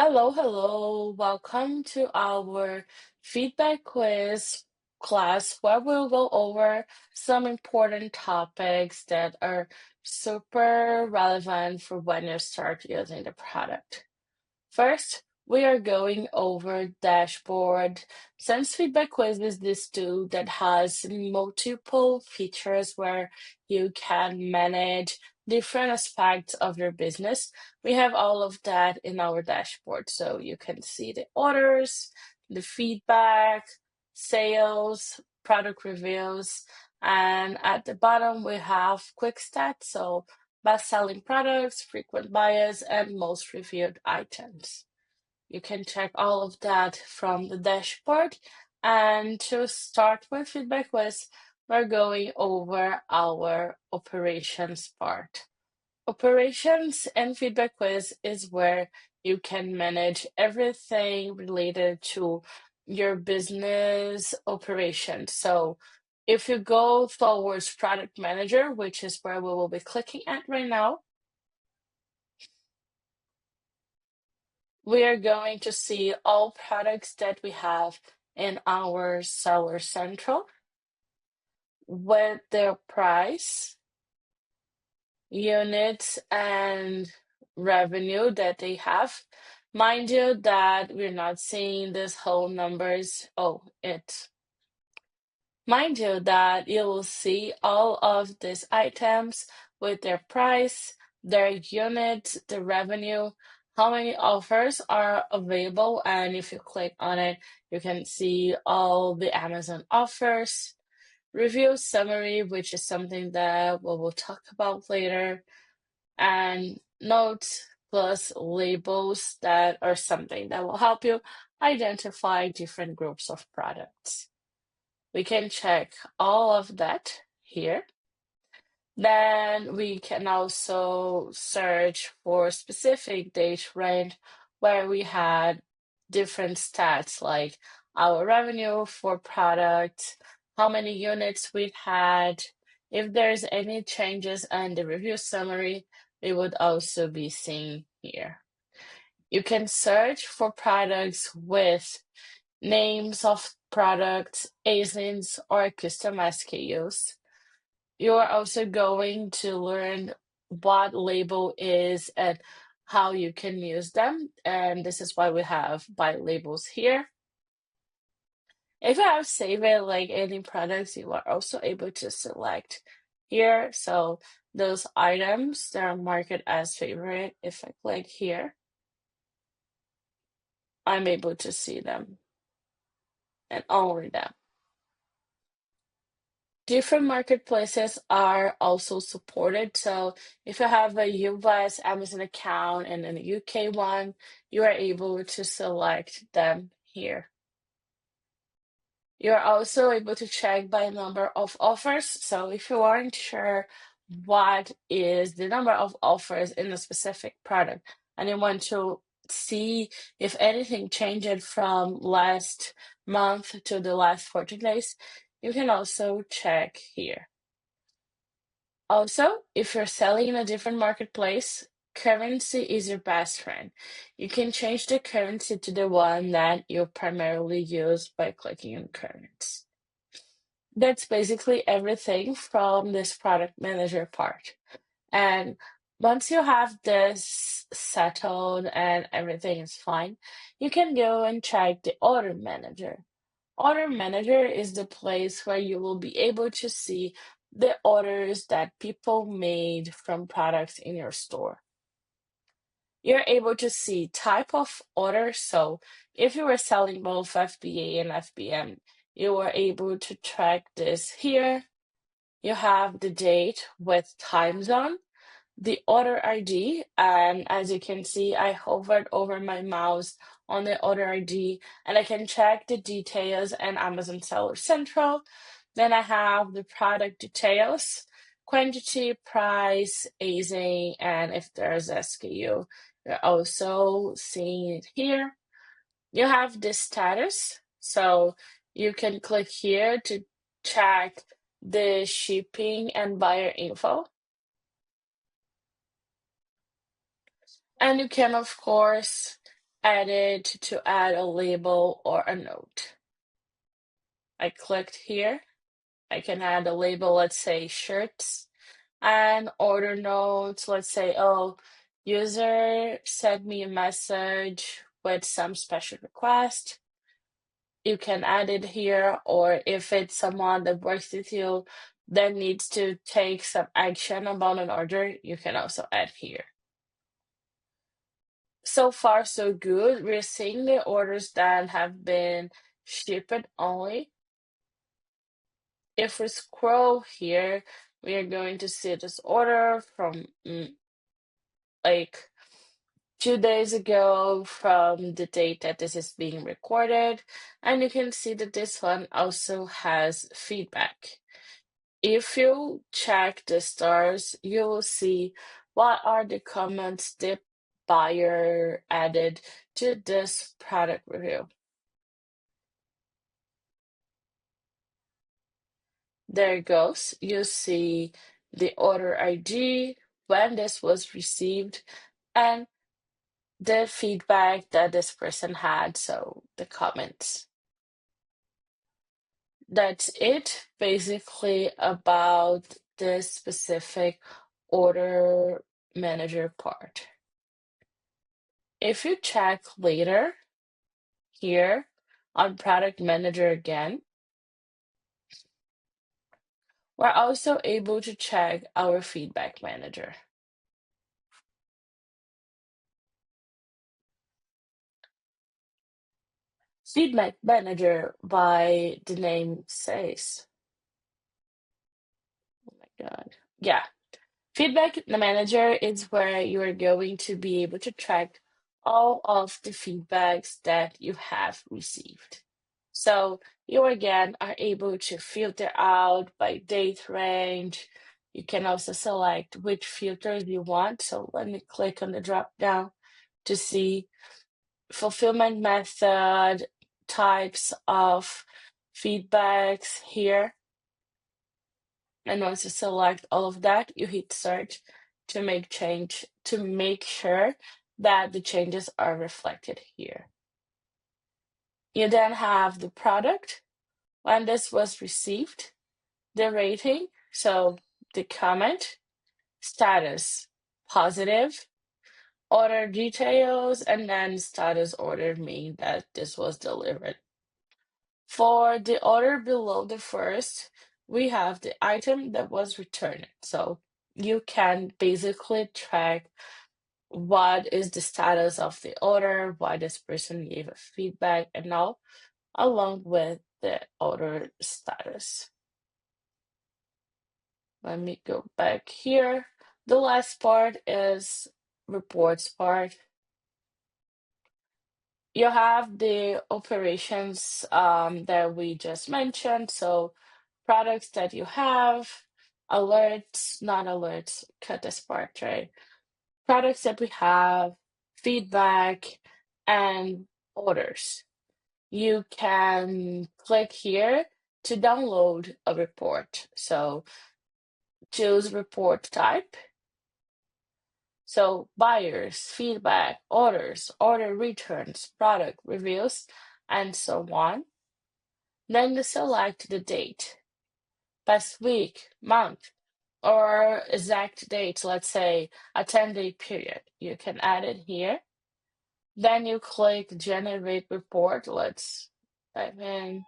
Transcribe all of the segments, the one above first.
Hello, hello. Welcome to our feedback quiz class where we'll go over some important topics that are super relevant for when you start using the product. First, we are going over dashboard. Since Feedback Quiz is this tool that has multiple features where you can manage different aspects of your business, we have all of that in our dashboard. So you can see the orders, the feedback, sales, product reviews, and at the bottom we have quick stats. So best-selling products, frequent buyers, and most reviewed items. You can check all of that from the dashboard. And to start with Feedback Quiz, we're going over our operations part. Operations and Feedback Quiz is where you can manage everything related to your business operations. So if you go towards Product Manager, which is where we will be clicking at right now, we are going to see all products that we have in our Seller Central with their price, units, and revenue that they have. Mind you that we're not seeing this whole numbers. Mind you that you will see all of these items with their price, their unit, the revenue, how many offers are available, and if you click on it, you can see all the Amazon offers, review summary, which is something that we will talk about later, and notes plus labels that are something that will help you identify different groups of products. We can check all of that here. Then we can also search for specific date range where we had different stats like our revenue for product, how many units we had. If there's any changes in the review summary, we would also be seeing here. You can search for products with names of products, ASINs, or custom SKUs. You are also going to learn what label is and how you can use them. And this is why we have by labels here. If you have saved it like any products, you are also able to select here. So those items that are marked as favorite, if I click here, I'm able to see them and only them. Different marketplaces are also supported. So if you have a US Amazon account and a UK one, you are able to select them here. You are also able to check by number of offers. So if you aren't sure what is the number of offers in a specific product and you want to see if anything changed from last month to the last 14 days, you can also check here. Also, if you're selling in a different marketplace, currency is your best friend. You can change the currency to the one that you primarily use by clicking on currency. That's basically everything from this product manager part. And once you have this settled and everything is fine, you can go and check the order manager. Order Manager is the place where you will be able to see the orders that people made from products in your store. You're able to see type of order. So if you were selling both FBA and FBM, you were able to track this here. You have the date with time zone, the order ID, and as you can see, I hovered over my mouse on the order ID and I can check the details in Amazon Seller Central. Then I have the product details, quantity, price, ASIN, and if there's SKU. You're also seeing it here. You have the status, so you can click here to check the shipping and buyer info. And you can, of course, edit to add a label or a note. I clicked here. I can add a label, let's say shirts, and order notes. Let's say, oh, user sent me a message with some special request. You can add it here, or if it's someone that works with you that needs to take some action about an order, you can also add here. So far, so good. We're seeing the orders that have been shipped only. If we scroll here, we are going to see this order from like 2 days ago from the date that this is being recorded. And you can see that this one also has feedback. If you check the stars, you will see what are the comments the buyer added to this product review. There it goes. You see the order ID, when this was received, and the feedback that this person had, so the comments. That's it basically about this specific order manager part. If you check later here on product manager again, we're also able to check our feedback manager. Feedback manager by the name says. Oh my God. Yeah. Feedback manager is where you are going to be able to track all of the feedbacks that you have received. So you again are able to filter out by date range. You can also select which filters you want. So let me click on the drop down to see fulfillment method, types of feedbacks here. And once you select all of that, you hit search to make sure that the changes are reflected here. You then have the product, when this was received, the rating, so the comment, status, positive, order details, and then status order mean that this was delivered. For the order below the first, we have the item that was returned. So you can basically track what is the status of the order, why this person gave a feedback, and all, along with the order status. Let me go back here. The last part is reports part. You have the operations that we just mentioned. So products that you have, alerts, not alerts, cut this part, right? Products that we have, feedback, and orders. You can click here to download a report. So choose report type. So buyers, feedback, orders, order returns, product reviews, and so on. Then you select the date, past week, month, or exact date, let's say a 10-day period. You can add it here. Then you click generate report. Let's type in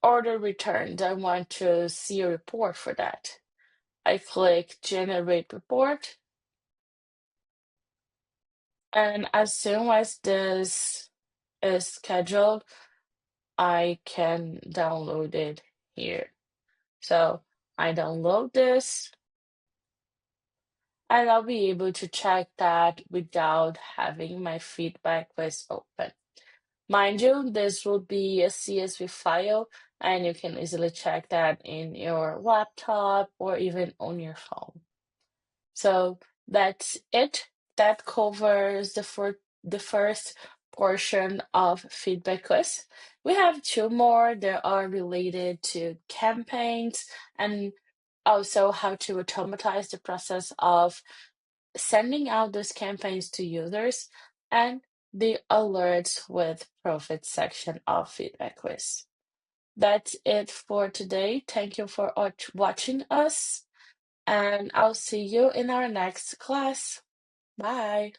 order returned. I want to see a report for that. I click generate report. And as soon as this is scheduled, I can download it here. So I download this, and I'll be able to check that without having my FeedbackWhiz open. Mind you, this will be a CSV file, and you can easily check that in your laptop or even on your phone. So that's it. That covers the first portion of FeedbackWhiz. We have two more that are related to campaigns and also how to automatize the process of sending out those campaigns to users, and the alerts with profit section of Feedback Quiz. That's it for today. Thank you for watching us, and I'll see you in our next class. Bye.